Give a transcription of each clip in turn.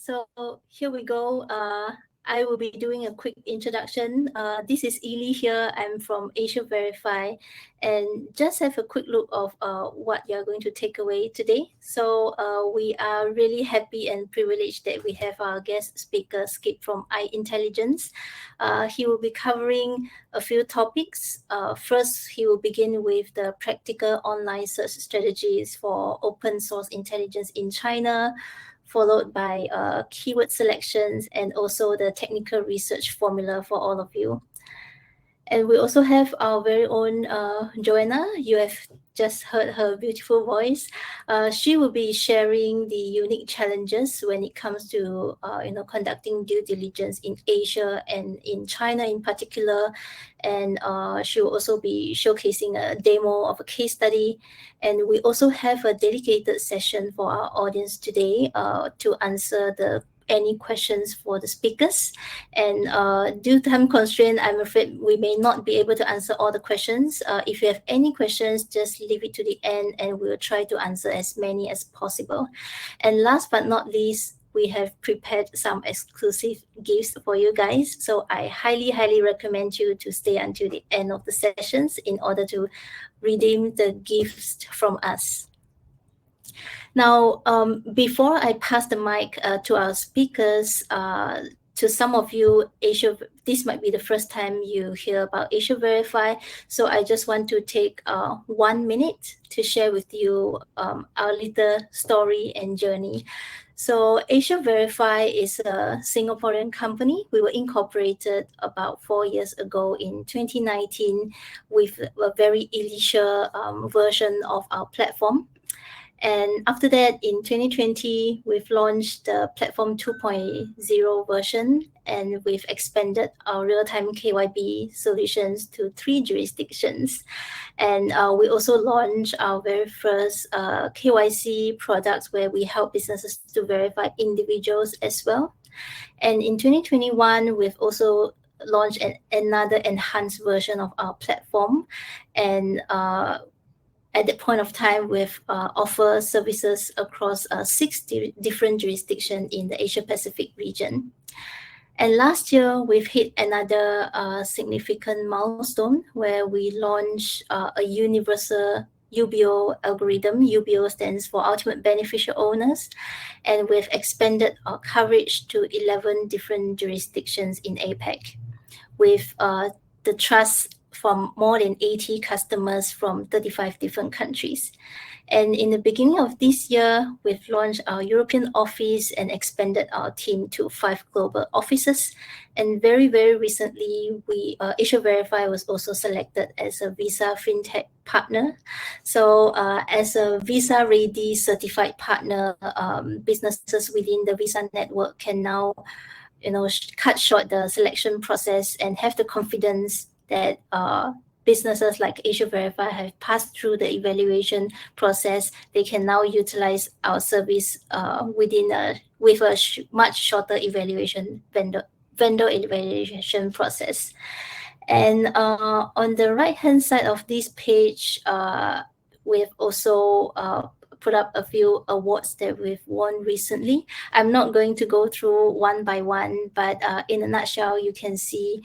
So here we go. I will be doing a quick introduction. This is Ely here. I'm from AsiaVerify, and just have a quick look of what you're going to take away today. So we are really happy and privileged that we have our guest speaker, Skip from iIntelligence. He will be covering a few topics. First, he will begin with the practical online search strategies for open source intelligence in China, followed by keyword selections and also the technical research formula for all of you. And we also have our very own Joanna. You have just heard her beautiful voice. She will be sharing the unique challenges when it comes to conducting due diligence in Asia and in China in particular. And she will also be showcasing a demo of a case study. And we also have a dedicated session for our audience today to answer any questions for the speakers. And due to time constraint, I'm afraid we may not be able to answer all the questions. If you have any questions, just leave it to the end and we'll try to answer as many as possible. And last but not least, we have prepared some exclusive gifts for you guys. So I highly recommend you to stay until the end of the sessions in order to redeem the gifts from us. Now, before I pass the mic to our speakers, to some of you, this might be the first time you hear about AsiaVerify. So I just want to take 1 minute to share with you our little story and journey. So AsiaVerify is a Singaporean company. We were incorporated about 4 years ago in 2019 with a very initial version of our platform. And after that, in 2020, we've launched the platform 2.0 version, and we've expanded our real-time KYB solutions to 3 jurisdictions. And we also launched our very first KYC products where we help businesses to verify individuals as well. And in 2021, we've also launched another enhanced version of our platform. And at that point of time, we've offered services across 6 different jurisdictions in the Asia-Pacific region. And last year, we've hit another significant milestone where we launched a universal UBO algorithm. UBO stands for Ultimate Beneficial Owners. And we've expanded our coverage to 11 different jurisdictions in APAC with the trust from more than 80 customers from 35 different countries. And in the beginning of this year, we've launched our European office and expanded our team to 5 global offices. And very recently, AsiaVerify was also selected as a Visa FinTech partner. So as a Visa-ready certified partner, businesses within the Visa network can now cut short the selection process and have the confidence that businesses like AsiaVerify have passed through the evaluation process. They can now utilize our service with a much shorter vendor evaluation process. And on the right-hand side of this page, we've also put up a few awards that we've won recently. I'm not going to go through one by one, but in a nutshell, you can see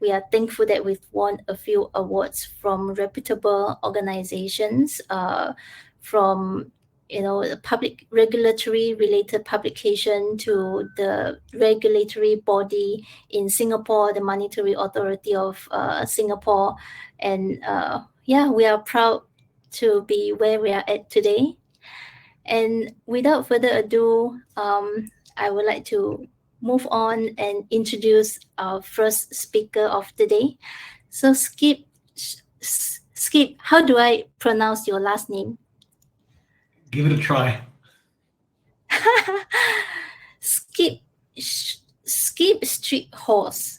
we are thankful that we've won a few awards from reputable organizations, from the public regulatory related publication to the regulatory body in Singapore, the Monetary Authority of Singapore. And we are proud to be where we are at today. And without further ado, I would like to move on and introduce our first speaker of the day. So Skip, how do I pronounce your last name? Give it a try. Skip Schiphorst.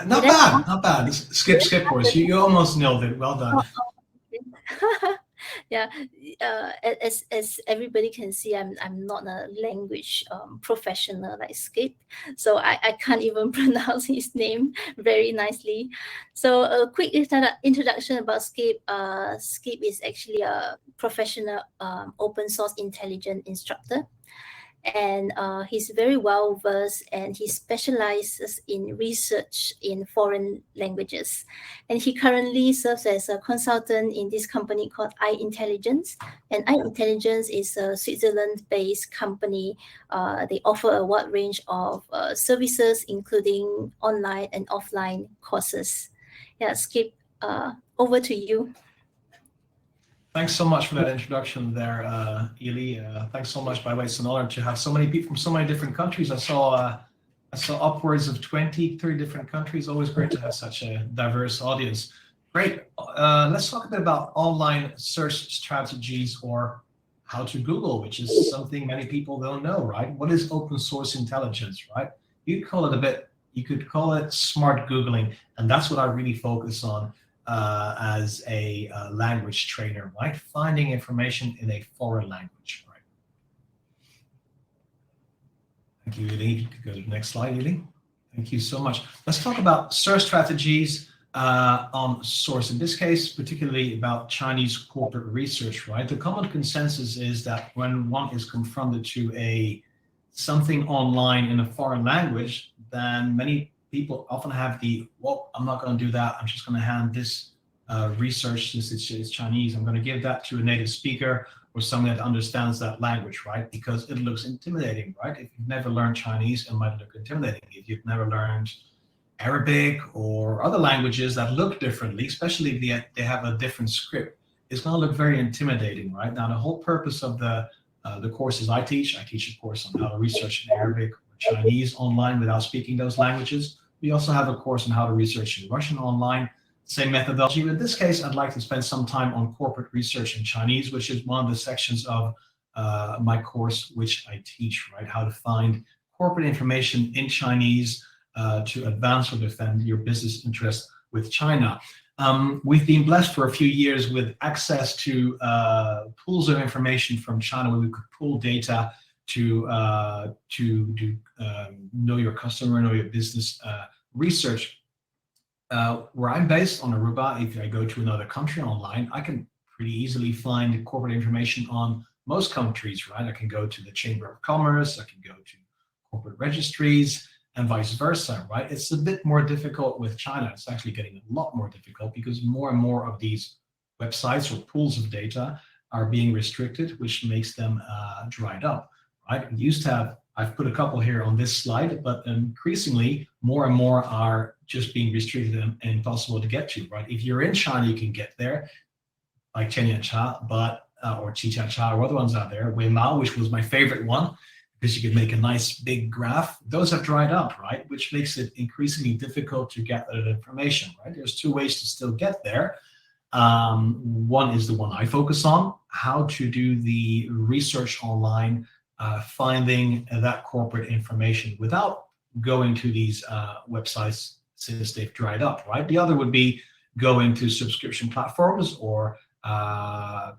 Not bad. It's Skip Schiphorst. You almost nailed it. Well done. Yeah, as everybody can see, I'm not a language professional like Skip, so I can't even pronounce his name very nicely. So a quick introduction about Skip. Skip is actually a professional open source intelligence instructor, and he's very well versed, and he specializes in research in foreign languages, and he currently serves as a consultant in this company called iIntelligence. And iIntelligence is a Switzerland-based company. They offer a wide range of services, including online and offline courses. Yeah, Skip, over to you. Thanks so much for that introduction there, Ili. Thanks so much. By the way, it's an honor to have so many people from so many different countries. I saw upwards of 20, 30 different countries. Always great to have such a diverse audience. Great. Let's talk a bit about online search strategies, or how to Google, which is something many people don't know, right? What is open source intelligence, right? You could call it smart Googling, and that's what I really focus on as a language trainer, right? Finding information in a foreign language, right? Thank you, Ili. You could go to the next slide, Ili. Thank you so much. Let's talk about search strategies on source. In this case, particularly about Chinese corporate research, right? The common consensus is that when one is confronted to something online in a foreign language, then many people often have well, I'm not going to do that. I'm just going to hand this research, since it's Chinese, I'm going to give that to a native speaker or someone that understands that language, right? Because it looks intimidating, right? If you've never learned Chinese, it might look intimidating. If you've never learned Arabic or other languages that look differently, especially if they have a different script, it's going to look very intimidating, right? Now, the whole purpose of the courses I teach a course on how to research in Arabic or Chinese online without speaking those languages. We also have a course on how to research in Russian online, same methodology. But in this case, I'd like to spend some time on corporate research in Chinese, which is one of the sections of my course, which I teach, right? How to find corporate information in Chinese to advance or defend your business interests with China. We've been blessed for a few years with access to pools of information from China, where we could pull data to know your customer, know your business research. Where I'm based on Aruba, if I go to another country online, I can pretty easily find corporate information on most countries, right? I can go to the Chamber of Commerce, I can go to corporate registries, and vice versa, right? It's a bit more difficult with China. It's actually getting a lot more difficult because more and more of these websites or pools of data are being restricted, which makes them dried up, right? We used to have, I've put a couple here on this slide, but increasingly more and more are just being restricted and impossible to get to, right? If you're in China, you can get there, like Tianyancha, but or Chichacha or other ones out there, Weimao, which was my favorite one, because you can make a nice big graph. Those have dried up, right? Which makes it increasingly difficult to get that information, right? There's two ways to still get there. One is the one I focus on, how to do the research online, finding that corporate information without going to these websites since they've dried up, right? The other would be going to subscription platforms or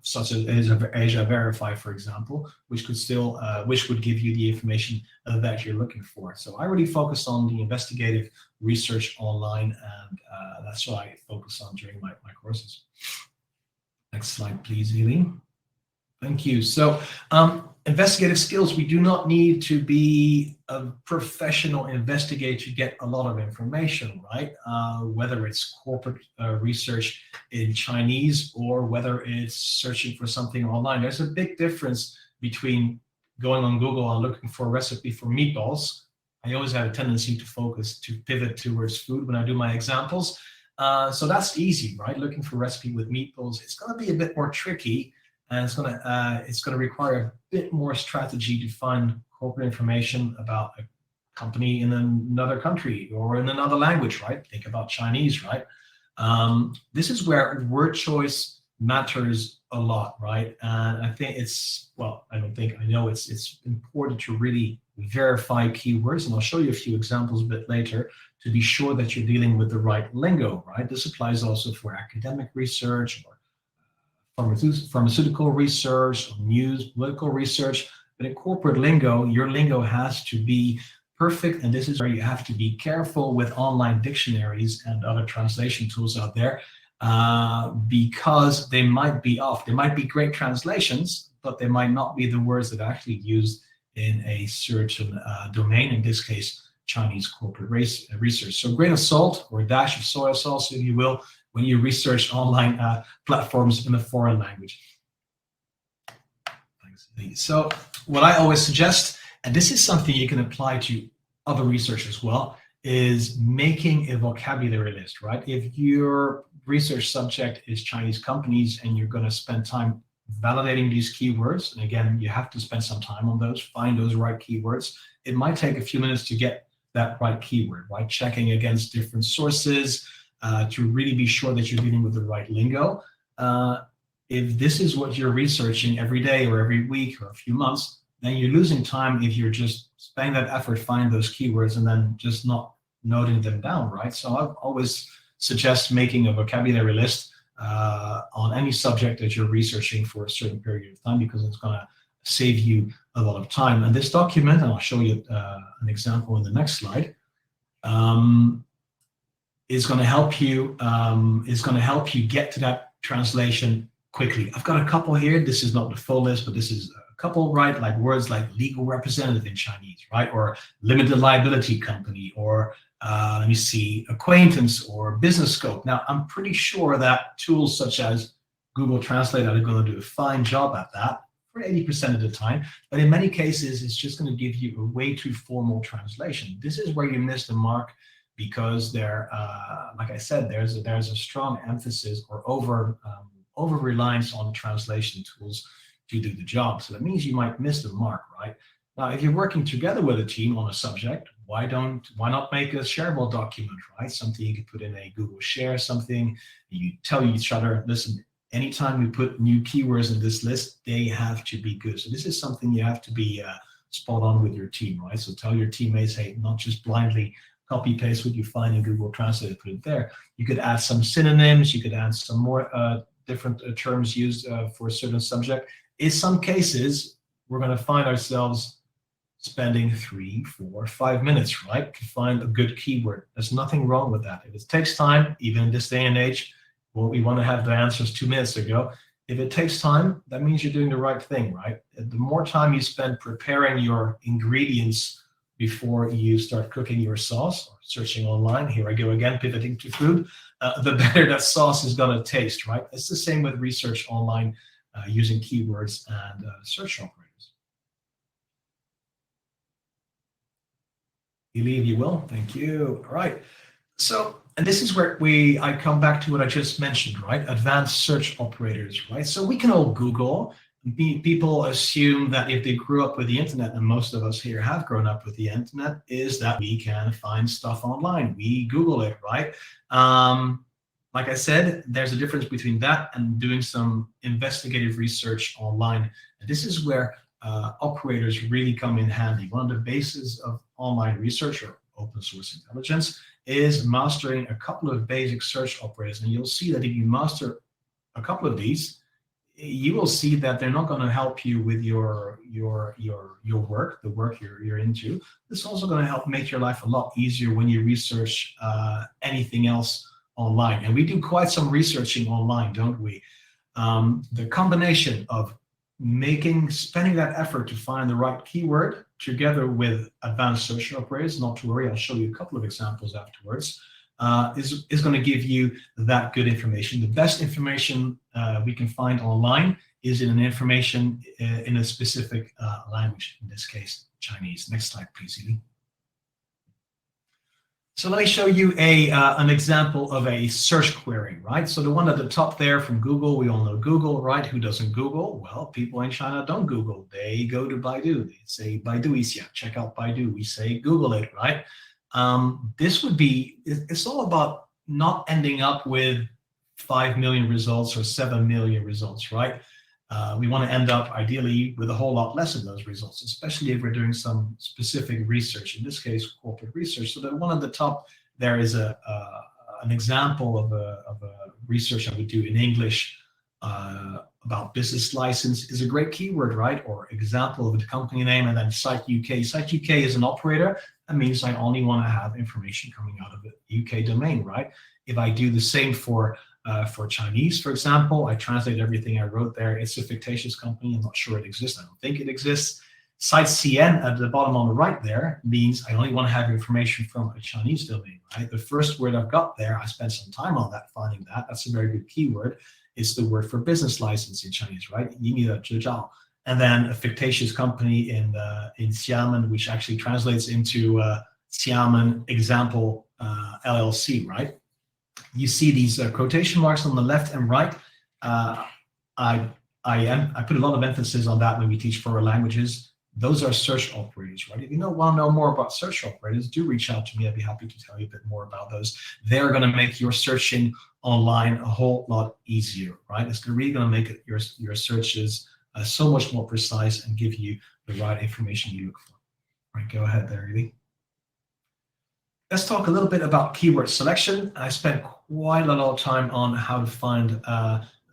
such as AsiaVerify, for example, which would give you the information that you're looking for. So I really focus on the investigative research online, and that's what I focus on during my courses. Next slide, please, Ili. Thank you. So investigative skills, we do not need to be a professional investigator to get a lot of information, right? Whether it's corporate research in Chinese or whether it's searching for something online. There's a big difference between going on Google and looking for a recipe for meatballs. I always have a tendency to pivot towards food when I do my examples. So that's easy, right? Looking for a recipe with meatballs. It's going to be a bit more tricky, and it's going to require a bit more strategy to find corporate information about a company in another country or in another language, right? Think about Chinese, right? This is where word choice matters a lot, right? And I think I know it's important to really verify keywords, and I'll show you a few examples a bit later to be sure that you're dealing with the right lingo, right? This applies also for academic research or pharmaceutical research, news, political research. But in corporate lingo, your lingo has to be perfect, and this is where you have to be careful with online dictionaries and other translation tools out there, because they might be off. They might be great translations, but they might not be the words that are actually used in a certain domain, in this case, Chinese corporate research. So a grain of salt, or a dash of soy sauce, if you will, when you research online platforms in a foreign language. So what I always suggest, and this is something you can apply to other research as well, is making a vocabulary list, right? If your research subject is Chinese companies and you're going to spend time validating these keywords, and again, you have to spend some time on those, find those right keywords. It might take a few minutes to get that right keyword, right? Checking against different sources to really be sure that you're dealing with the right lingo. If this is what you're researching every day or every week or a few months, then you're losing time if you're just spending that effort finding those keywords and then just not noting them down, right? So I always suggest making a vocabulary list on any subject that you're researching for a certain period of time, because it's going to save you a lot of time. And this document, and I'll show you an example in the next slide, is going to help you get to that translation quickly. I've got a couple here. This is not the full list, but this is a couple, right? Like words like legal representative in Chinese, right? Or limited liability company, or let me see, acquaintance, or business scope. Now, I'm pretty sure that tools such as Google Translate are going to do a fine job at that for 80% of the time. But in many cases, it's just going to give you a way too formal translation. This is where you miss the mark, because there, like I said, there's a strong emphasis or over reliance on translation tools to do the job. So that means you might miss the mark, right? Now, if you're working together with a team on a subject, why not make a shareable document, right? Something you can put in a Google Share, something you tell each other, listen, anytime we put new keywords in this list, they have to be good. So this is something you have to be spot on with your team, right? So tell your teammates, hey, not just blindly copy paste what you find in Google Translate and put it there. You could add some synonyms, you could add some more different terms used for a certain subject. In some cases, we're going to find ourselves spending 3, 4, 5 minutes, right, to find a good keyword. There's nothing wrong with that. If it takes time, even in this day and age, well, we want to have the answers 2 minutes ago. If it takes time, that means you're doing the right thing, right? The more time you spend preparing your ingredients before you start cooking your sauce or searching online, here I go again, pivoting to food, the better that sauce is going to taste, right? It's the same with research online using keywords and search operators. Believe you will. Thank you. All right. So, and this is where I come back to what I just mentioned, right? Advanced search operators, right? So we can all Google. People assume that if they grew up with the internet, and most of us here have grown up with the internet, is that we can find stuff online. We Google it, right? Like I said, there's a difference between that and doing some investigative research online. And this is where operators really come in handy. One of the bases of online research or open source intelligence is mastering a couple of basic search operators. And you'll see that if you master a couple of these, you will see that they're not going to help you with your work, the work you're into. It's also going to help make your life a lot easier when you research anything else online. And we do quite some researching online, don't we? The combination of spending that effort to find the right keyword together with advanced search operators, not to worry, I'll show you a couple of examples afterwards, is going to give you that good information. The best information we can find online is in a specific language, in this case, Chinese. Next slide, please, Eli. So let me show you an example of a search query, right? So the one at the top there from Google, we all know Google, right? Who doesn't Google? Well, people in China don't Google. They go to Baidu. They say Baidu is here. Check out Baidu. We say Google it, right? It's all about not ending up with 5 million results or 7 million results, right? We want to end up ideally with a whole lot less of those results, especially if we're doing some specific research, in this case, corporate research. So the one at the top there is an example of a research I would do in English about business license is a great keyword, right? Or example of the company name, and then site UK. Site UK is an operator. That means I only want to have information coming out of the UK domain, right? If I do the same for Chinese, for example, I translate everything I wrote there. It's a fictitious company. I'm not sure it exists. I don't think it exists. Site CN at the bottom on the right there means I only want to have information from a Chinese domain, right? The first word I've got there, I spent some time on that, finding that. That's a very good keyword. It's the word for business license in Chinese, right? 营业执照. And then a fictitious company in Xiamen, which actually translates into Xiamen Example LLC, right? You see these quotation marks on the left and right. I put a lot of emphasis on that when we teach foreign languages. Those are search operators, right? If you want to know more about search operators, do reach out to me. I'd be happy to tell you a bit more about those. They're going to make your searching online a whole lot easier, right? It's really going to make it, your searches so much more precise and give you the right information you look for. All right, go ahead there, Edie. Let's talk a little bit about keyword selection. I spent quite a lot of time on how to find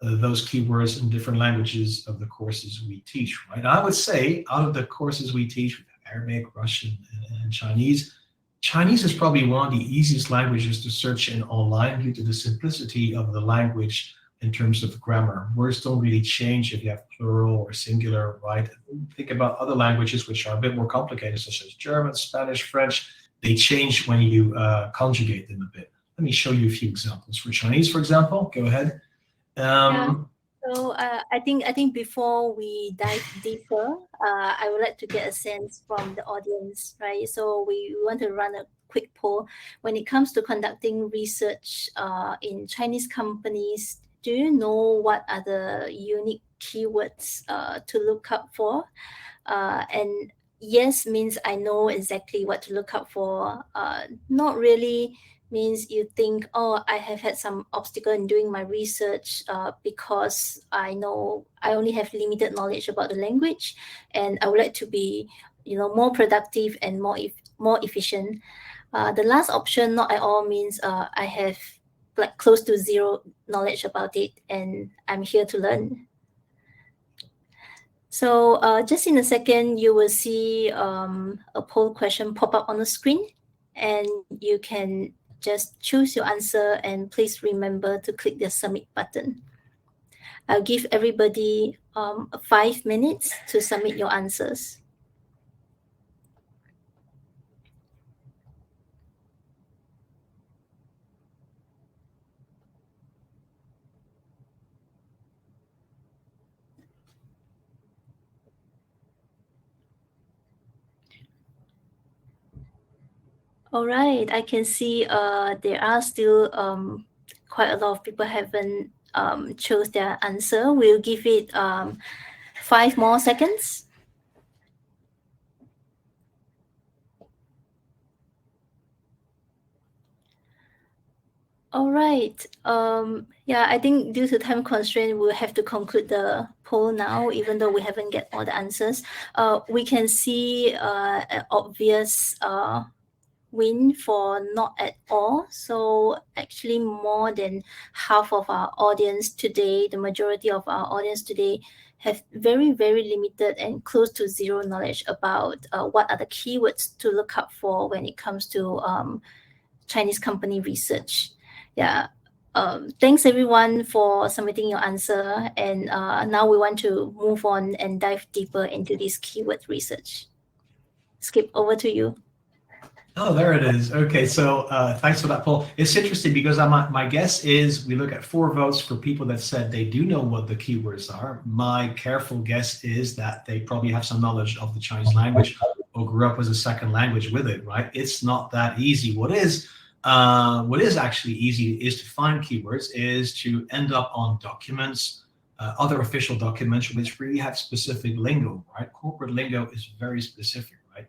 those keywords in different languages of the courses we teach, right? I would say out of the courses we teach, we have Arabic, Russian, and Chinese. Chinese is probably one of the easiest languages to search in online due to the simplicity of the language in terms of grammar. Words don't really change if you have plural or singular, right? Think about other languages which are a bit more complicated, such as German, Spanish, French. They change when you conjugate them a bit. Let me show you a few examples. For Chinese, for example, go ahead. So I think before we dive deeper, I would like to get a sense from the audience, right? So we want to run a quick poll. When it comes to conducting research in Chinese companies, do you know what are the unique keywords to look up for? And yes means I know exactly what to look up for. Not really means you think, oh, I have had some obstacle in doing my research because I know I only have limited knowledge about the language, and I would like to be, more productive and more efficient. The last option, not at all, means I have like close to zero knowledge about it, and I'm here to learn. So just in a second, you will see a poll question pop up on the screen, and you can just choose your answer, and please remember to click the submit button. I'll give everybody 5 minutes to submit your answers. All right, I can see there are still quite a lot of people haven't chose their answer. We'll give it 5 more seconds. All right. Yeah, I think due to time constraint, we'll have to conclude the poll now, even though we haven't get all the answers. We can see an obvious win for not at all. So actually more than half of our audience today, the majority of our audience today, have very, very limited and close to zero knowledge about what are the keywords to look up for when it comes to Chinese company research. Yeah. Thanks everyone for submitting your answer. And now we want to move on and dive deeper into this keyword research. Skip, over to you. Oh, there it is. Okay, so thanks for that poll. It's interesting because my guess is we look at 4 votes for people that said they do know what the keywords are. My careful guess is that they probably have some knowledge of the Chinese language or grew up as a second language with it, right? It's not that easy. What is actually easy is to find keywords, is to end up on documents, other official documents which really have specific lingo, right? Corporate lingo is very specific, right?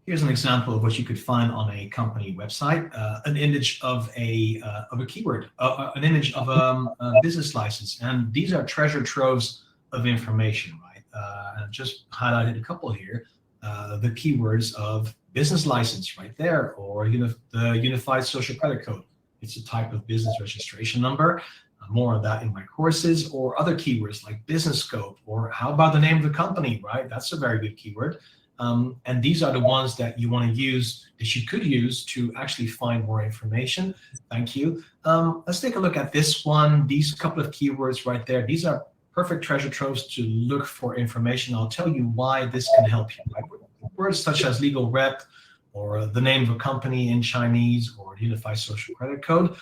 Here's an example of what you could find on a company website: an image of a keyword, an image of a business license, and these are treasure troves of information, right? And I've just highlighted a couple here. The keywords of business license right there, or the Unified Social Credit Code. It's a type of business registration number. more on that in my courses, or other keywords like business scope, or how about the name of the company, right? That's a very good keyword. And these are the ones that you want to use, that you could use to actually find more information. Thank you. Let's take a look at this one. These couple of keywords right there, these are perfect treasure troves to look for information. I'll tell you why this can help you. Right? Words such as legal rep, or the name of a company in Chinese, or unified social credit code,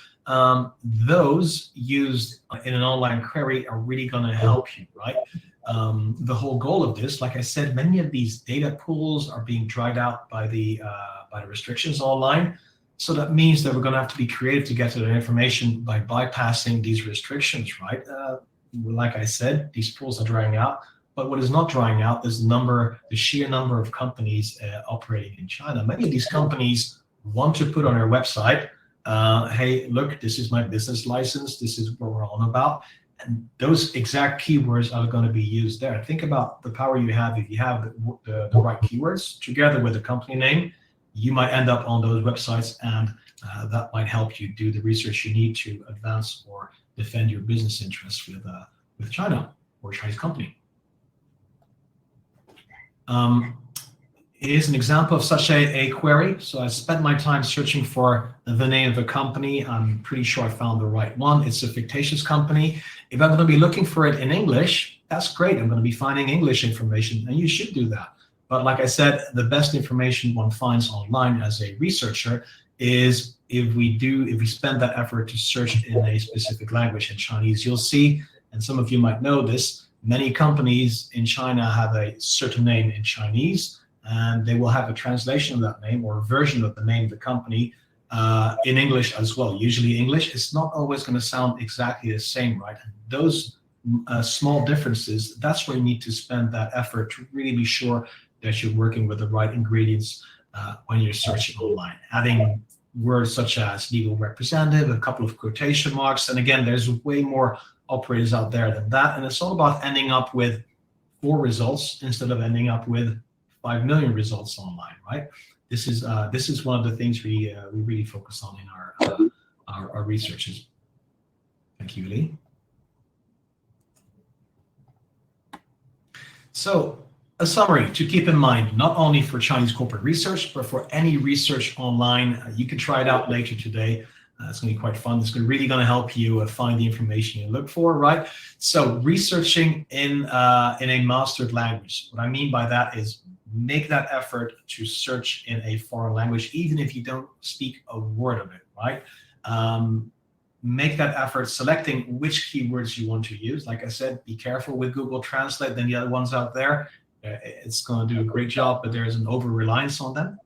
those used in an online query are really going to help you, right? The whole goal of this, like I said, many of these data pools are being dried out by the restrictions online. So that means that we're going to have to be creative to get to the information by bypassing these restrictions, right? Like I said, these pools are drying out. But what is not drying out is the sheer number of companies operating in China. Many of these companies want to put on their website, hey, look, this is my business license, this is what we're on about. And those exact keywords are going to be used there. Think about the power you have if you have the right keywords together with the company name. You might end up on those websites, and that might help you do the research you need to advance or defend your business interests with China or a Chinese company. Here's an example of such a query. So I spent my time searching for the name of a company. I'm pretty sure I found the right one. It's a fictitious company. If I'm going to be looking for it in English, that's great. I'm going to be finding English information, and you should do that. But like I said, the best information one finds online as a researcher is if we spend that effort to search in a specific language. In Chinese, you'll see, and some of you might know this, many companies in China have a certain name in Chinese, and they will have a translation of that name or a version of the name of the company in English as well. Usually English. It's not always going to sound exactly the same, right? And those small differences, that's where you need to spend that effort to really be sure that you're working with the right ingredients when you're searching online. Adding words such as legal representative, a couple of quotation marks, and again, there's way more operators out there than that, and it's all about ending up with 4 results instead of ending up with 5 million results online, right? This is one of the things we really focus on in our researches. Thank you, Lee. So a summary to keep in mind, not only for Chinese corporate research, but for any research online. You can try it out later today. It's going to be quite fun. It's really going to help you find the information you look for, right? So researching in a mastered language. What I mean by that is make that effort to search in a foreign language, even if you don't speak a word of it, right? Make that effort selecting which keywords you want to use. Like I said, be careful with Google Translate than the other ones out there. It's going to do a great job, but there's an over-reliance on them.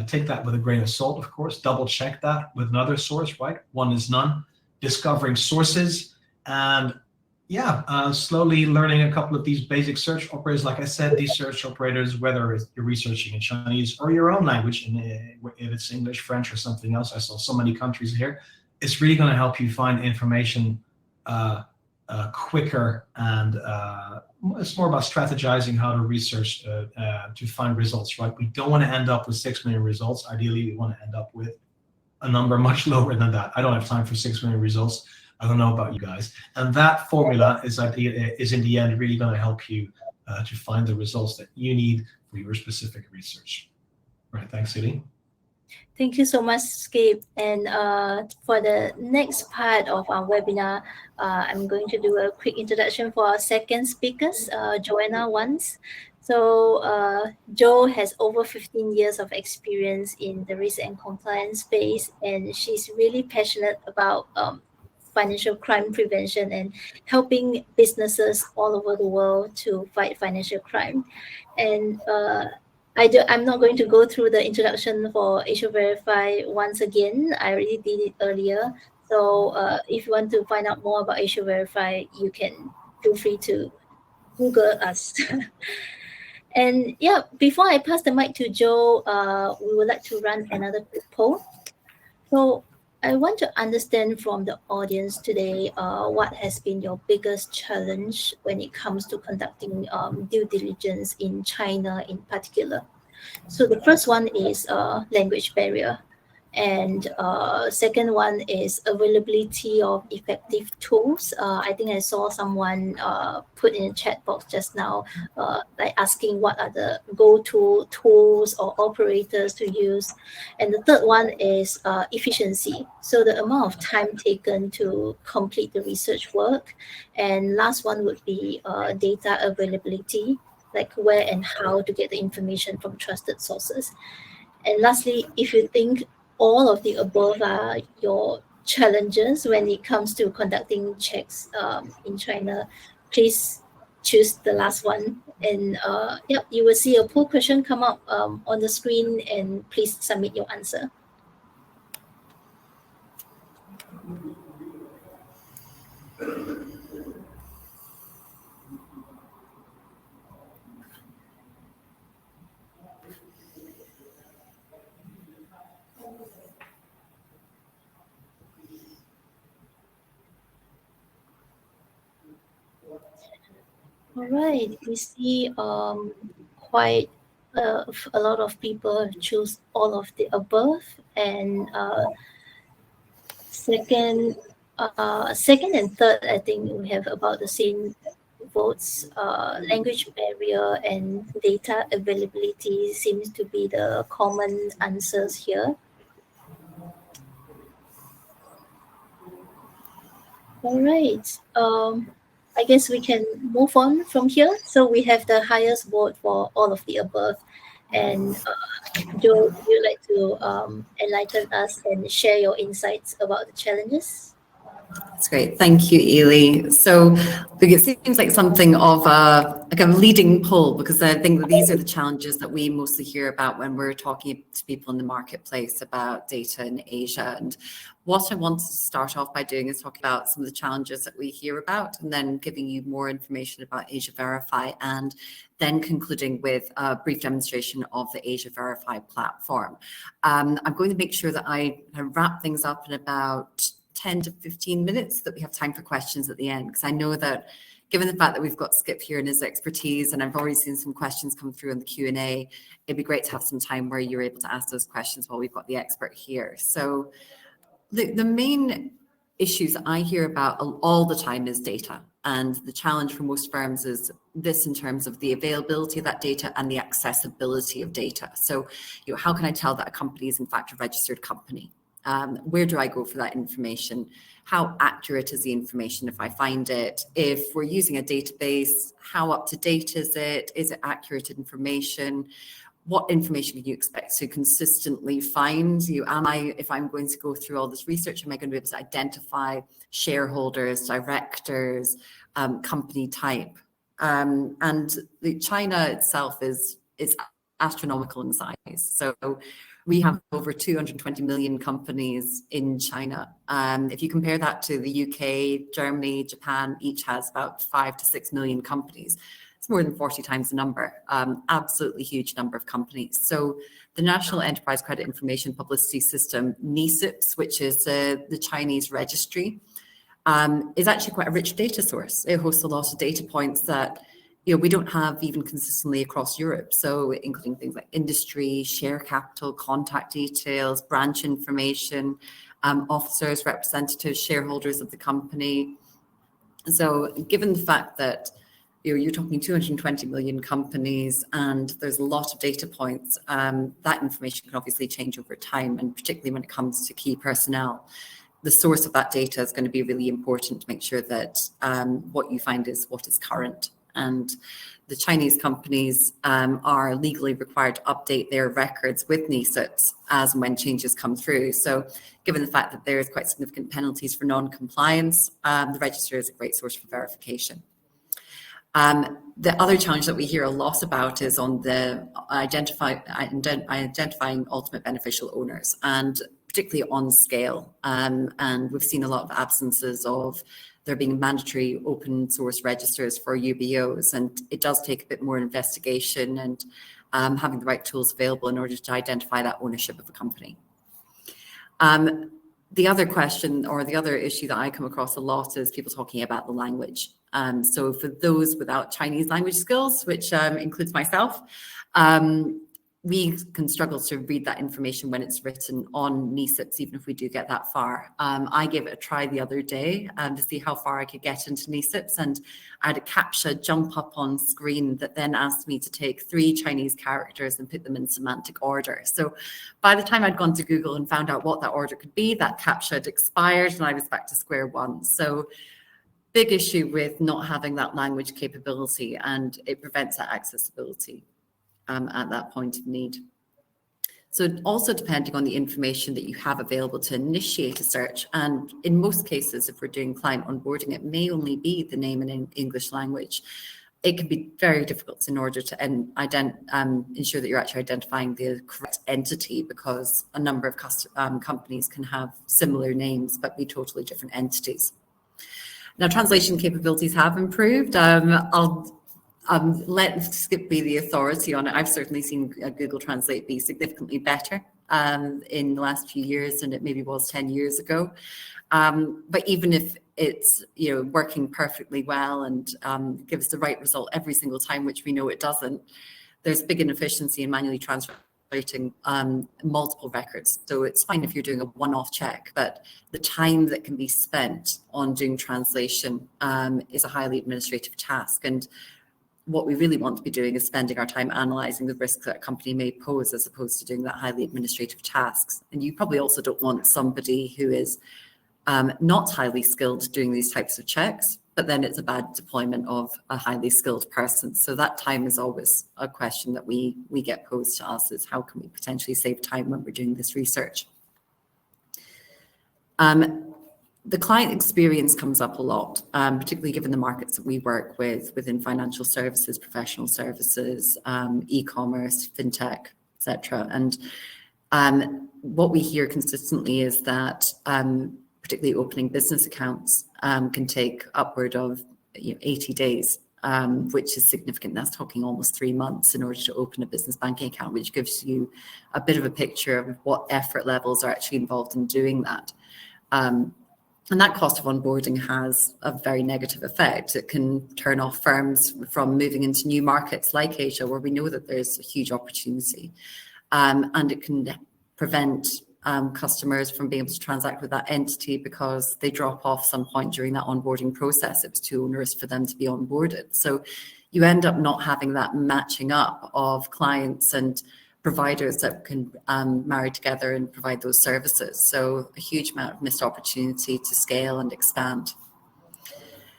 Take that with a grain of salt, of course. Double check that with another source, right? One is none. Discovering sources, and slowly learning a couple of these basic search operators. Like I said, these search operators, whether you're researching in Chinese or your own language, if it's English, French, or something else, I saw so many countries here, it's really going to help you find information quicker, and it's more about strategizing how to research to find results, right? We don't want to end up with 6 million results. Ideally, we want to end up with a number much lower than that. I don't have time for 6 million results. I don't know about you guys. And that formula is in the end really going to help you to find the results that you need for your specific research. All right, thanks, Celine. Thank you so much, Skip. And for the next part of our webinar, I'm going to do a quick introduction for our second speakers, Joanna Wands. So Jo has over 15 years of experience in the risk and compliance space, and she's really passionate about financial crime prevention and helping businesses all over the world to fight financial crime. And I'm not going to go through the introduction for AsiaVerify once again. I already did it earlier. So if you want to find out more about AsiaVerify, you can feel free to Google us. And yeah, before I pass the mic to Jo, we would like to run another quick poll. So I want to understand from the audience today, what has been your biggest challenge when it comes to conducting due diligence in China in particular. So the first one is language barrier. And second one is availability of effective tools. I think I saw someone put in a chat box just now, like asking what are the go-to tools or operators to use. And the third one is efficiency. So the amount of time taken to complete the research work. And last one would be data availability, like where and how to get the information from trusted sources. And lastly, if you think all of the above are your challenges when it comes to conducting checks in China, please choose the last one. And yep, you will see a poll question come up on the screen, and please submit your answer. All right, we see quite a lot of people choose all of the above, and second and third, I think we have about the same votes. Language barrier and data availability seems to be the common answers here. All right. I guess we can move on from here. So we have the highest vote for all of the above. And Joe, would you like to enlighten us and share your insights about the challenges? That's great. Thank you, Ely. So it seems like something of a leading poll, because I think that these are the challenges that we mostly hear about when we're talking to people in the marketplace about data in Asia. And what I want to start off by doing is talk about some of the challenges that we hear about, and then giving you more information about AsiaVerify, and then concluding with a brief demonstration of the AsiaVerify platform. I'm going to make sure that I wrap things up in about 10 to 15 minutes, so that we have time for questions at the end, because I know that given the fact that we've got Skip here and his expertise, and I've already seen some questions come through in the Q&A, it'd be great to have some time where you're able to ask those questions while we've got the expert here. So the main issues I hear about all the time is data. And the challenge for most firms is this, in terms of the availability of that data and the accessibility of data. So, how can I tell that a company is in fact a registered company? Where do I go for that information? How accurate is the information if I find it? If we're using a database, how up to date is it? Is it accurate information? What information can you expect to consistently find? If I'm going to go through all this research, am I going to be able to identify shareholders, directors, company type? And China itself is astronomical in size. So we have over 220 million companies in China. If you compare that to the UK, Germany, Japan, each has about 5 to 6 million companies. It's more than 40 times the number, absolutely huge number of companies. So the National Enterprise Credit Information Publicity System, NESIPS, which is the Chinese registry, is actually quite a rich data source. It hosts a lot of data points that we don't have even consistently across Europe. So including things like industry, share capital, contact details, branch information, officers, representatives, shareholders of the company. So given the fact that you're talking 220 million companies and there's a lot of data points, that information can obviously change over time, and particularly when it comes to key personnel. The source of that data is going to be really important to make sure that what you find is what is current. And the Chinese companies are legally required to update their records with NESIPS as and when changes come through. So given the fact that there is quite significant penalties for non-compliance, the register is a great source for verification. The other challenge that we hear a lot about is on the identifying ultimate beneficial owners, and particularly on scale. And we've seen a lot of absences of there being mandatory open source registers for UBOs, and it does take a bit more investigation and having the right tools available in order to identify that ownership of a company. The other question, or the other issue that I come across a lot, is people talking about the language. So for those without Chinese language skills, which includes myself, we can struggle to read that information when it's written on NESIPs, even if we do get that far. I gave it a try the other day to see how far I could get into NESIPs, and I had a CAPTCHA jump up on screen that then asked me to take 3 Chinese characters and put them in semantic order. So by the time I'd gone to Google and found out what that order could be, that CAPTCHA had expired and I was back to square one. So big issue with not having that language capability, and it prevents that accessibility at that point of need. So also depending on the information that you have available to initiate a search, and in most cases, if we're doing client onboarding, it may only be the name in English language. It can be very difficult in order to ensure that you're actually identifying the correct entity, because a number of companies can have similar names but be totally different entities. Now, translation capabilities have improved. I'll let Skip be the authority on it. I've certainly seen Google Translate be significantly better in the last few years than it maybe was 10 years ago. But even if it's working perfectly well and gives the right result every single time, which we know it doesn't, there's big inefficiency in manually translating multiple records. So it's fine if you're doing a one-off check, but the time that can be spent on doing translation is a highly administrative task. And what we really want to be doing is spending our time analysing the risks that a company may pose, as opposed to doing that highly administrative tasks. And you probably also don't want somebody who is not highly skilled doing these types of checks, but then it's a bad deployment of a highly skilled person. So that time is always a question that we get posed to us, is how can we potentially save time when we're doing this research? The client experience comes up a lot, particularly given the markets that we work with within financial services, professional services, e-commerce, fintech, etc. And what we hear consistently is that particularly opening business accounts can take upward of 80 days, which is significant. That's talking almost 3 months in order to open a business banking account, which gives you a bit of a picture of what effort levels are actually involved in doing that. And that cost of onboarding has a very negative effect. It can turn off firms from moving into new markets like Asia, where we know that there's a huge opportunity. And it can prevent customers from being able to transact with that entity because they drop off some point during that onboarding process. It's too onerous for them to be onboarded. So you end up not having that matching up of clients and providers that can marry together and provide those services. So a huge amount of missed opportunity to scale and expand.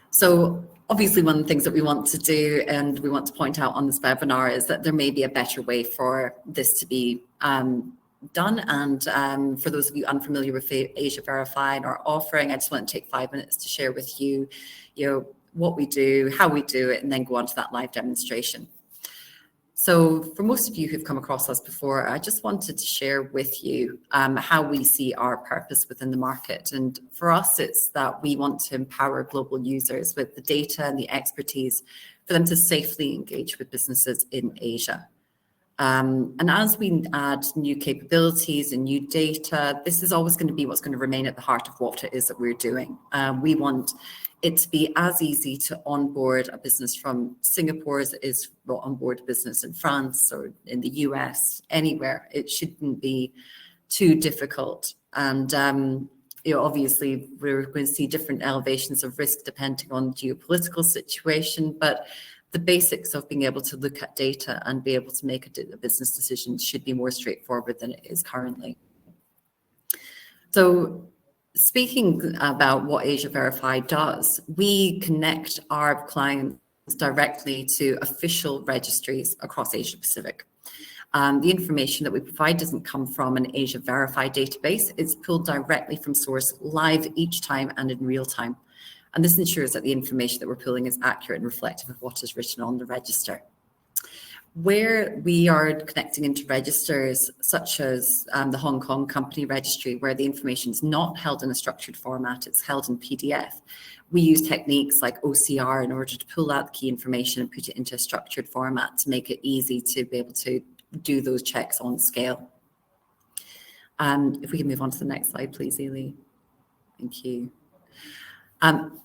So obviously one of the things that we want to do and we want to point out on this webinar is that there may be a better way for this to be done. And for those of you unfamiliar with AsiaVerify and our offering, I just want to take 5 minutes to share with you, what we do, how we do it, and then go on to that live demonstration. So for most of you who've come across us before, I just wanted to share with you how we see our purpose within the market. And for us, it's that we want to empower global users with the data and the expertise for them to safely engage with businesses in Asia. And as we add new capabilities and new data, this is always going to be what's going to remain at the heart of what it is that we're doing. We want it to be as easy to onboard a business from Singapore as it is to onboard a business in France or in the US, anywhere. It shouldn't be too difficult. And obviously, we're going to see different elevations of risk depending on the geopolitical situation, but the basics of being able to look at data and be able to make a business decision should be more straightforward than it is currently. So speaking about what AsiaVerify does, we connect our clients directly to official registries across Asia Pacific. The information that we provide doesn't come from an AsiaVerify database. It's pulled directly from source live each time and in real time. And this ensures that the information that we're pulling is accurate and reflective of what is written on the register. Where we are connecting into registers, such as the Hong Kong company registry, where the information is not held in a structured format, it's held in PDF, we use techniques like OCR in order to pull out the key information and put it into a structured format to make it easy to be able to do those checks on scale. If we can move on to the next slide, please, Ely. Thank you.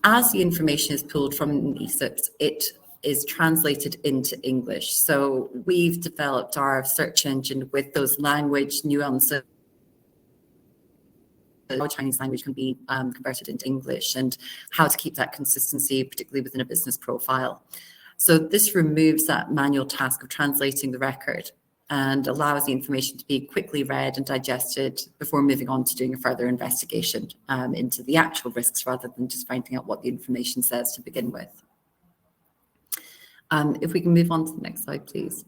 As the information is pulled from NESIPs, it is translated into English. So we've developed our search engine with those language nuances. How Chinese language can be converted into English, and how to keep that consistency, particularly within a business profile. So this removes that manual task of translating the record and allows the information to be quickly read and digested before moving on to doing a further investigation into the actual risks, rather than just finding out what the information says to begin with. If we can move on to the next slide, please.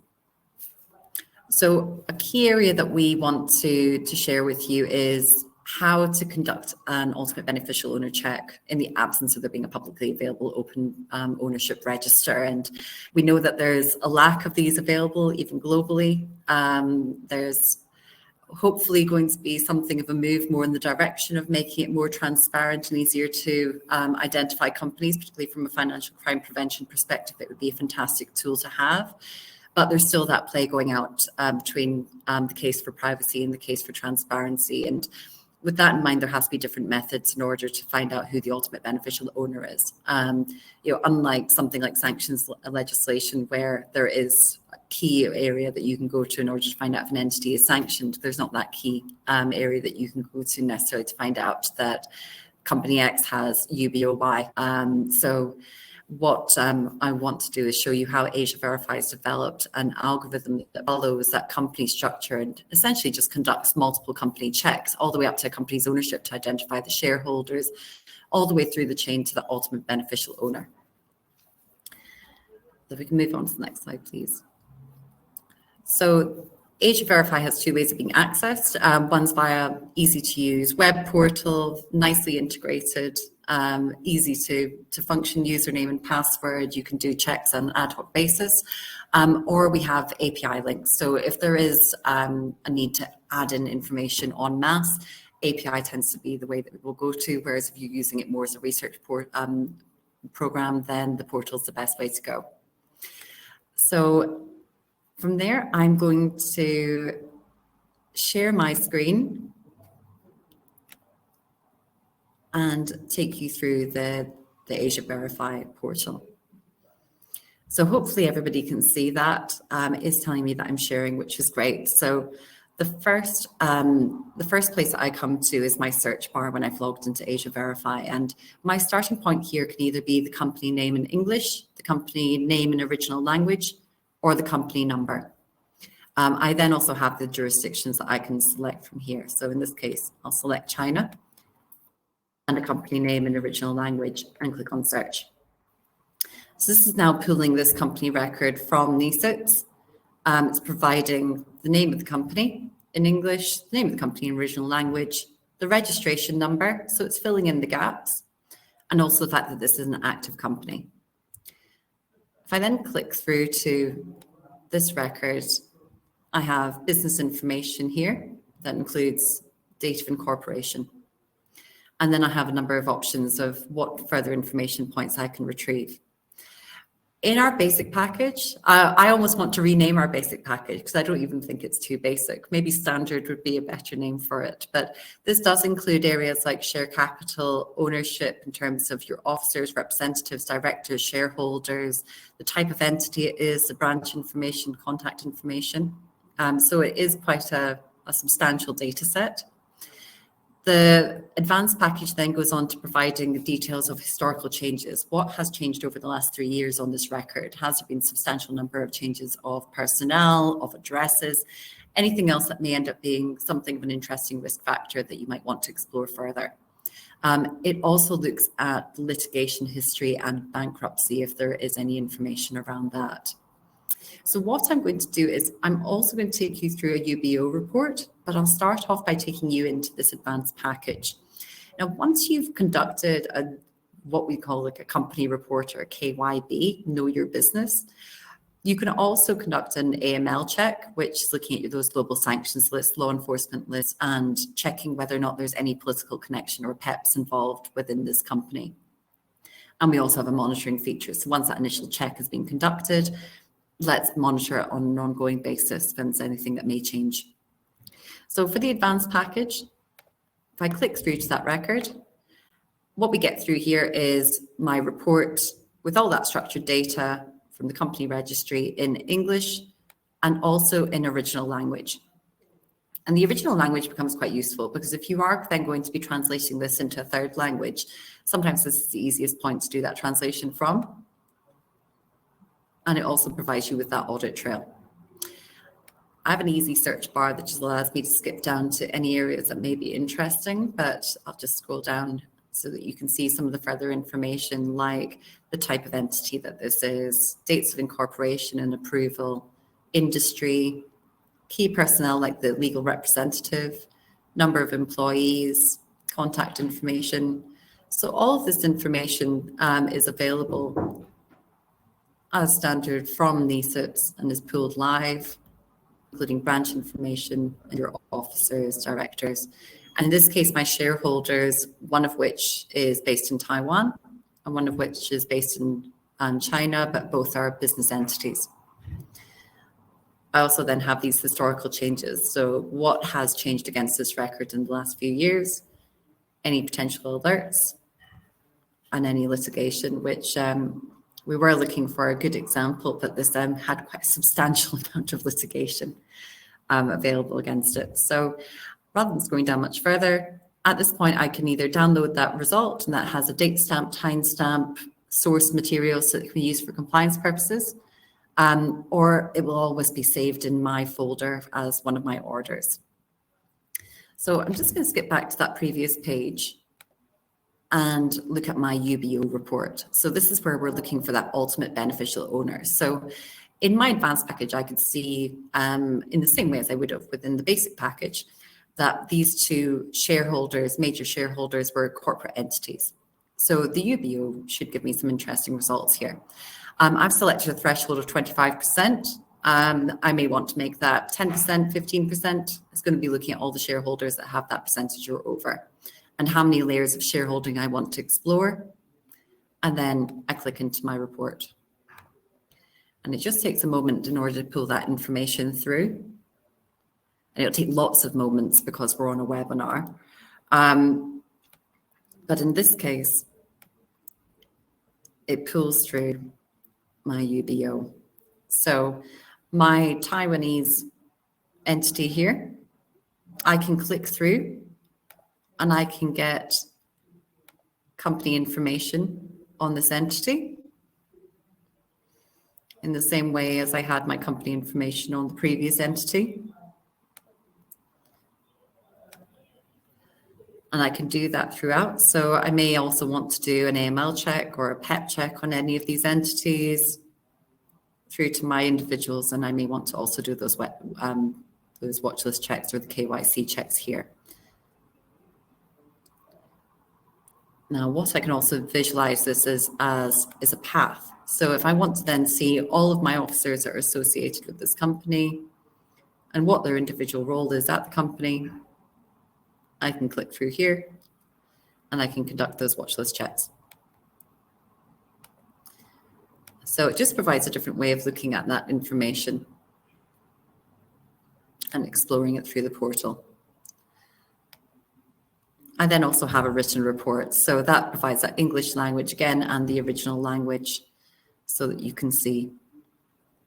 So a key area that we want to share with you is how to conduct an ultimate beneficial owner check in the absence of there being a publicly available open ownership register. And we know that there's a lack of these available even globally. There's hopefully going to be something of a move more in the direction of making it more transparent and easier to identify companies, particularly from a financial crime prevention perspective. It would be a fantastic tool to have. But there's still that play going out between the case for privacy and the case for transparency. And with that in mind, there has to be different methods in order to find out who the ultimate beneficial owner is. Unlike something like sanctions legislation, where there is a key area that you can go to in order to find out if an entity is sanctioned, there's not that key area that you can go to necessarily to find out that company X has UBOY. So what I want to do is show you how AsiaVerify has developed an algorithm that follows that company structure and essentially just conducts multiple company checks all the way up to a company's ownership to identify the shareholders, all the way through the chain to the ultimate beneficial owner. So if we can move on to the next slide, please. So AsiaVerify has two ways of being accessed. One's via easy to use web portal, nicely integrated, easy to function username and password. You can do checks on an ad hoc basis, or we have API links. So if there is a need to add in information en masse, API tends to be the way that we will go to, whereas if you're using it more as a research program, then the portal is the best way to go. So from there, I'm going to share my screen and take you through the AsiaVerify portal. So hopefully everybody can see that. It is telling me that I'm sharing, which is great. So the first place that I come to is my search bar when I've logged into AsiaVerify. And my starting point here can either be the company name in English, the company name in original language, or the company number. I then also have the jurisdictions that I can select from here. So in this case, I'll select China and a company name in original language and click on search. So this is now pulling this company record from NISITS. It's providing the name of the company in English, the name of the company in original language, the registration number, so it's filling in the gaps, and also the fact that this is an active company. If I then click through to this record, I have business information here that includes date of incorporation. And then I have a number of options of what further information points I can retrieve. In our basic package, I almost want to rename our basic package because I don't even think it's too basic. Maybe standard would be a better name for it. But this does include areas like share capital, ownership in terms of your officers, representatives, directors, shareholders, the type of entity it is, the branch information, contact information. So it is quite a substantial data set. The advanced package then goes on to providing the details of historical changes. What has changed over the last 3 years on this record? Has there been a substantial number of changes of personnel, of addresses, anything else that may end up being something of an interesting risk factor that you might want to explore further? It also looks at litigation history and bankruptcy if there is any information around that. So what I'm going to do is I'm also going to take you through a UBO report, but I'll start off by taking you into this advanced package. Now, once you've conducted what we call like a company report or a KYB, know your business, you can also conduct an AML check, which is looking at those global sanctions lists, law enforcement lists, and checking whether or not there's any political connection or PEPs involved within this company. And we also have a monitoring feature. So once that initial check has been conducted, let's monitor it on an ongoing basis if there's anything that may change. So for the advanced package, if I click through to that record, what we get through here is my report with all that structured data, from the company registry in English and also in original language. And the original language becomes quite useful because if you are then going to be translating this into a third language, sometimes this is the easiest point to do that translation from. And it also provides you with that audit trail. I have an easy search bar that just allows me to skip down to any areas that may be interesting, but I'll just scroll down so that you can see some of the further information, like the type of entity that this is, dates of incorporation and approval, industry, key personnel like the legal representative, number of employees, contact information. So all of this information is available as standard from NESIPs and is pooled live, including branch information, your officers, directors. And in this case, my shareholders, one of which is based in Taiwan and one of which is based in China, but both are business entities. I also then have these historical changes. So what has changed against this record in the last few years, any potential alerts, and any litigation, which we were looking for a good example, but this had quite a substantial amount of litigation available against it. So rather than going down much further, at this point, I can either download that result, and that has a date stamp, time stamp, source materials that can be used for compliance purposes, or it will always be saved in my folder as one of my orders. So I'm just going to skip back to that previous page and look at my UBO report. So this is where we're looking for that ultimate beneficial owner. So in my advanced package, I could see in the same way as I would have within the basic package, that these two shareholders, major shareholders, were corporate entities. So the UBO should give me some interesting results here. I've selected a threshold of 25%. I may want to make that 10%, 15%. It's going to be looking at all the shareholders that have that percentage or over, and how many layers of shareholding I want to explore. And then I click into my report. And it just takes a moment in order to pull that information through. And it'll take lots of moments because we're on a webinar. But in this case, it pulls through my UBO. So my Taiwanese entity here, I can click through and I can get company information on this entity in the same way as I had my company information on the previous entity. And I can do that throughout. So I may also want to do an AML check or a PEP check on any of these entities through to my individuals. And I may want to also do those watch list checks or the KYC checks here. Now, what I can also visualize this as is a path. So if I want to then see all of my officers that are associated with this company and what their individual role is at the company, I can click through here and I can conduct those watch list checks. So it just provides a different way of looking at that information and exploring it through the portal. I then also have a written report. So that provides that English language again and the original language so that you can see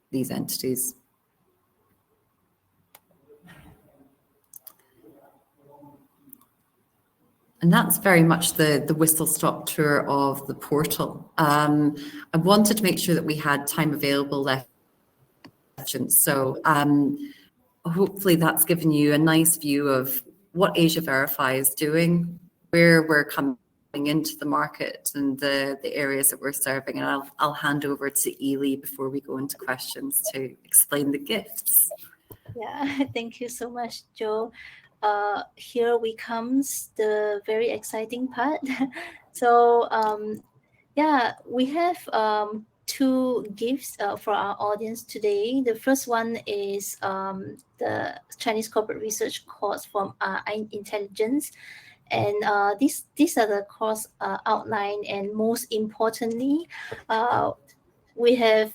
these entities. And that's very much the whistle-stop tour of the portal. I wanted to make sure that we had time available left. So hopefully that's given you a nice view of what AsiaVerify is doing, where we're coming into the market and the areas that we're serving. And I'll hand over to Ely before we go into questions to explain the gifts. Yeah, thank you so much, Jo. Here we comes the very exciting part. So yeah, we have two gifts for our audience today. The first one is the Chinese Corporate Research course from Intelligence. And these are the course outline, and most importantly, we have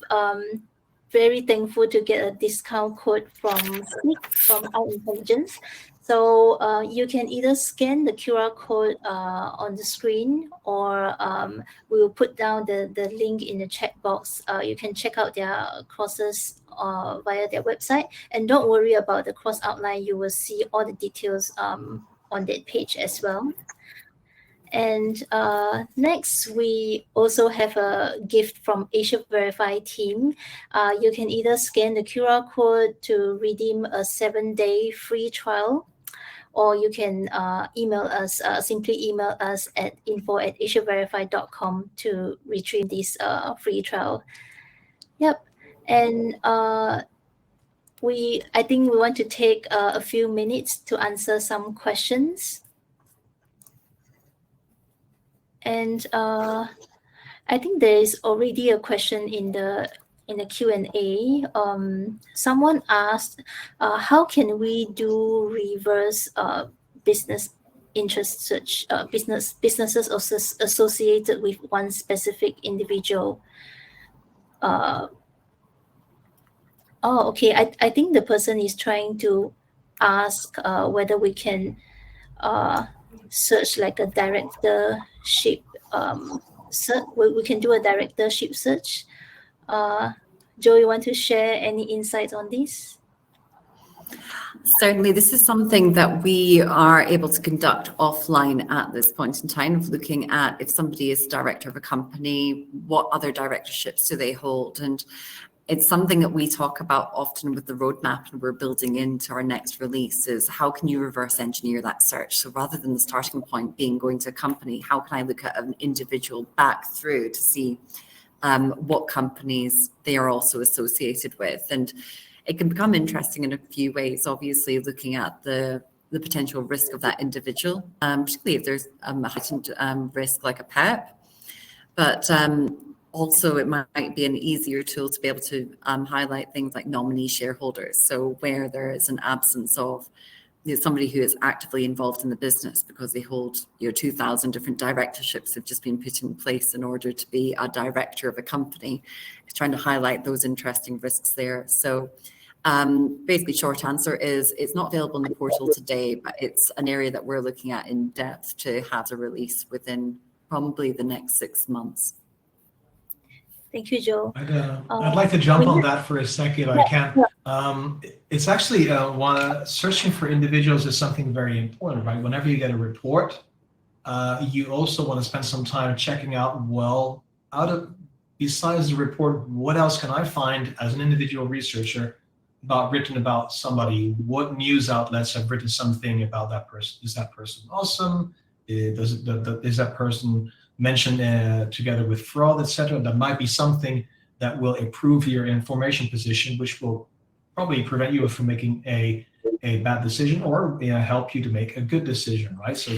very thankful to get a discount code from Skip from our Intelligence. So you can either scan the QR code on the screen, or we will put down the link in the chat box. You can check out their courses via their website. And don't worry about the course outline. You will see all the details on that page as well. And next, we also have a gift from AsiaVerify team. You can either scan the QR code to redeem a 7-day free trial, or you can email us, simply email us at info@asiaverify.com to retrieve this free trial. Yep. And I think we want to take a few minutes to answer some questions. And I think there is already a question in the Q&A. Someone asked, how can we do reverse business interest search, businesses associated with one specific individual? Okay. I think the person is trying to ask whether we can search like a directorship search. We can do a directorship search. Joe, you want to share any insights on this? Certainly, this is something that we are able to conduct offline at this point in time, of looking at if somebody is director of a company, what other directorships do they hold? And it's something that we talk about often with the roadmap, and we're building into our next release, is how can you reverse engineer that search? So rather than the starting point being going to a company, how can I look at an individual back through to see what companies they are also associated with? And it can become interesting in a few ways, obviously looking at the potential risk of that individual, particularly if there's a heightened risk like a PEP. But also, it might be an easier tool to be able to highlight things like nominee shareholders. So where there is an absence of somebody who is actively involved in the business because they hold 2,000 different directorships have just been put in place in order to be a director of a company. It's trying to highlight those interesting risks there. So basically, short answer is it's not available in the portal today, but it's an area that we're looking at in depth to have a release within probably the next 6 months. Thank you, Joe. I'd like to jump on that for a second if I can. It's actually searching for individuals is something very important, right? Whenever you get a report, you also want to spend some time checking out, well, besides the report, what else can I find as an individual researcher written about somebody? What news outlets have written something about that person? Is that person awesome? Is that person mentioned together with fraud, etc.? That might be something that will improve your information position, which will probably prevent you from making a bad decision, or help you to make a good decision, right? So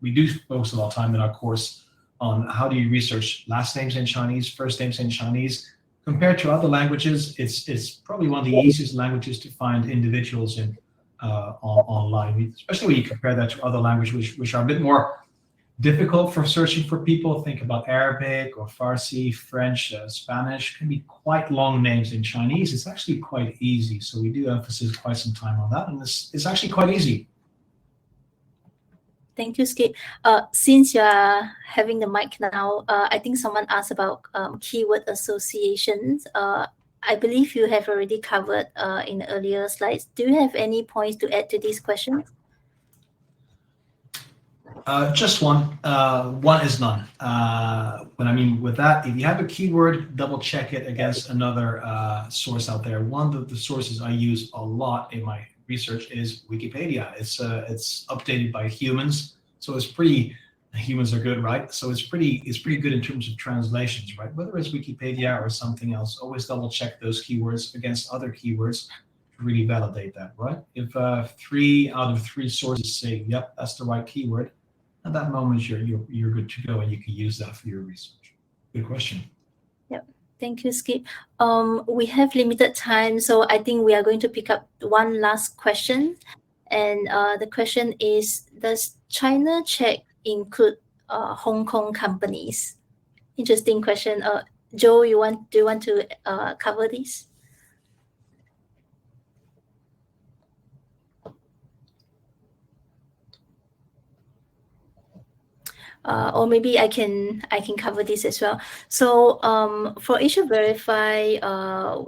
we do focus a lot of time in our course on how do you research last names in Chinese, first names in Chinese. Compared to other languages, it's probably one of the easiest languages to find individuals in online, especially when you compare that to other languages which are a bit more difficult for searching for people. Think about Arabic or Farsi, French, Spanish. Can be quite long names. In Chinese, it's actually quite easy. So we do emphasize quite some time on that, and it's actually quite easy. Thank you, Skip. Since you are having the mic now, I think someone asked about keyword associations. I believe you have already covered in earlier slides. Do you have any points to add to these questions? Just one. One is none. But I mean, with that, if you have a keyword, double check it against another source out there. One of the sources I use a lot in my research is Wikipedia. It's updated by humans, so it's pretty. Humans are good, right? So it's pretty good in terms of translations, right? Whether it's Wikipedia or something else, always double check those keywords against other keywords to really validate that, right? If 3 out of 3 sources say, "Yep, that's the right keyword," at that moment, you're good to go, and you can use that for your research. Good question. Yep. Thank you, Skip. We have limited time, so I think we are going to pick up one last question. And the question is, does China check include Hong Kong companies? Interesting question. Joe, do you want to cover this? or maybe I can cover this as well. So for AsiaVerify,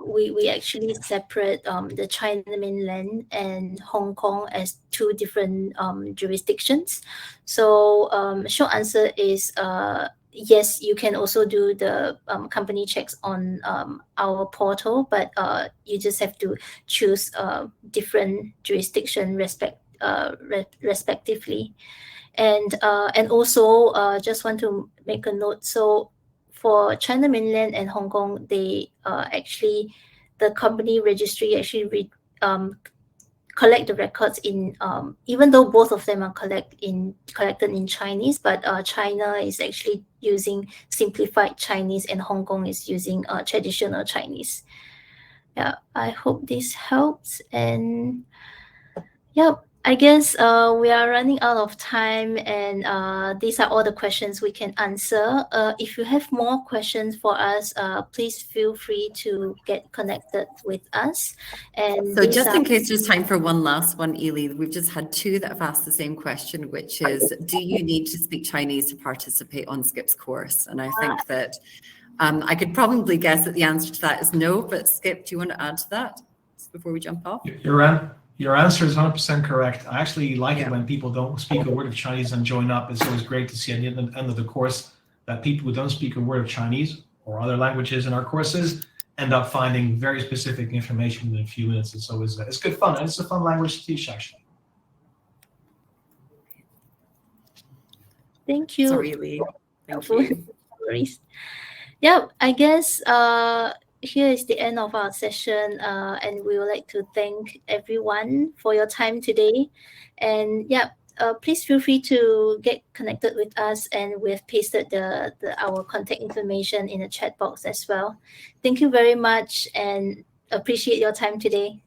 we actually separate the China mainland and Hong Kong as two different jurisdictions. So short answer is yes, you can also do the company checks on our portal, but you just have to choose different jurisdiction respectively. And also just want to make a note. So for China mainland and Hong Kong, they actually, the company registry actually collect the records in even though both of them are collected in Chinese, but China is actually using simplified Chinese and Hong Kong is using traditional Chinese. Yeah, I hope this helps. And yeah, I guess we are running out of time, and these are all the questions we can answer. If you have more questions for us, please feel free to get connected with us. And so just in case there's time for one last one, Ely, we've just had two that have asked the same question, which is, do you need to speak Chinese to participate on Skip's course? And I think that I could probably guess that the answer to that is no, but Skip, do you want to add to that before we jump off? Your answer is 100% correct. I actually like it when people don't speak a word of Chinese and join up. It's always great to see at the end of the course that people who don't speak a word of Chinese or other languages in our courses end up finding very specific information within a few minutes. It's always it's good fun, and it's a fun language to teach, actually. Thank you. Sorry, Ely. Thank you. Yeah, I guess here is the end of our session, and we would like to thank everyone for your time today. And yeah, please feel free to get connected with us, and we have pasted our contact information in the chat box as well. Thank you very much, and appreciate your time today.